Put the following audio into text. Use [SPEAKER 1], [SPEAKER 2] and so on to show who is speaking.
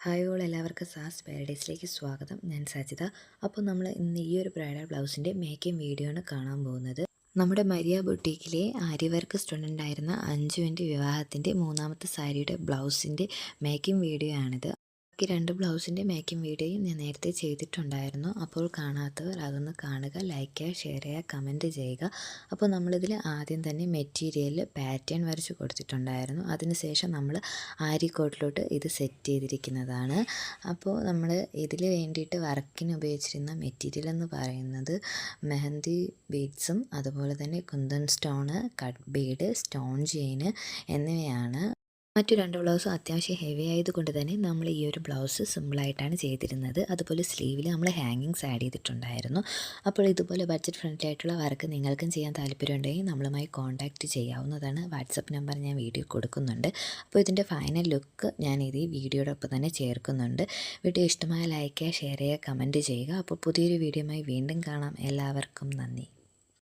[SPEAKER 1] Hi all എല്ലാവർക്കും സാസ് പാരഡൈസിലേക്ക് സ്വാഗതം. ഞാൻ സജിത. അപ്പോൾ നമ്മൾ ഇന്ന് ഈ ഒരു ബ്രൈഡൽ ബ്ലൗസിൻ്റെ മേക്കിംഗ് വീഡിയോ ആണ് കാണാൻ പോകുന്നത്. നമ്മുടെ മരിയ ബുട്ടീക്കിലെ ആരി വർക്ക് സ്റ്റുഡൻ്റ് ആയിരുന്ന അഞ്ജുവിൻ്റെ വിവാഹത്തിൻ്റെ മൂന്നാമത്തെ സാരിയുടെ ബ്ലൗസിൻ്റെ മേക്കിംഗ് വീഡിയോ ആണിത്. ഈ രണ്ട് ബ്ലൗസിൻ്റെ മേക്കിംഗ് വീഡിയോയും ഞാൻ നേരത്തെ ചെയ്തിട്ടുണ്ടായിരുന്നു. അപ്പോൾ കാണാത്തവർ അതൊന്ന് കാണുക, ലൈക്ക് ചെയ്യുക, ഷെയർ ചെയ്യുക, കമൻറ്റ് ചെയ്യുക. അപ്പോൾ നമ്മളിതിൽ ആദ്യം തന്നെ മെറ്റീരിയലിൽ പാറ്റേൺ വരച്ച് കൊടുത്തിട്ടുണ്ടായിരുന്നു. അതിനുശേഷം നമ്മൾ ആരി കോട്ടിലോട്ട് ഇത് സെറ്റ് ചെയ്തിരിക്കുന്നതാണ്. അപ്പോൾ നമ്മൾ ഇതിൽ വേണ്ടിയിട്ട് വർക്കിന് ഉപയോഗിച്ചിരുന്ന മെറ്റീരിയൽ എന്ന് പറയുന്നത് മെഹന്തി ബീഡ്സും അതുപോലെ തന്നെ kundan stone, cut Bede, stone chain എന്നിവയാണ്. മറ്റു രണ്ട് ബ്ലൗസും അത്യാവശ്യം ഹെവി ആയതുകൊണ്ട് തന്നെ നമ്മൾ ഈ ഒരു ബ്ലൗസ് സിമ്പിളായിട്ടാണ് ചെയ്തിരുന്നത്. അതുപോലെ സ്ലീവിൽ നമ്മൾ ഹാങ്ങിങ്സ് ആഡ് ചെയ്തിട്ടുണ്ടായിരുന്നു. അപ്പോൾ ഇതുപോലെ ബഡ്ജറ്റ് ഫ്രണ്ട്ലി ആയിട്ടുള്ള വർക്ക് നിങ്ങൾക്കും ചെയ്യാൻ താല്പര്യമുണ്ടെങ്കിൽ നമ്മളുമായി കോൺടാക്റ്റ് ചെയ്യാവുന്നതാണ്. വാട്സപ്പ് നമ്പർ ഞാൻ വീഡിയോ കൊടുക്കുന്നുണ്ട്. അപ്പോൾ ഇതിൻ്റെ ഫൈനൽ ലുക്ക് ഞാൻ ഇത് ഈ വീഡിയോടൊപ്പം തന്നെ ചേർക്കുന്നുണ്ട്. വീഡിയോ ഇഷ്ടമായ ലൈക്ക് ചെയ്യുക, ഷെയർ ചെയ്യുക, കമൻറ്റ് ചെയ്യുക. അപ്പോൾ പുതിയൊരു വീഡിയോയുമായി വീണ്ടും കാണാം. എല്ലാവർക്കും നന്ദി.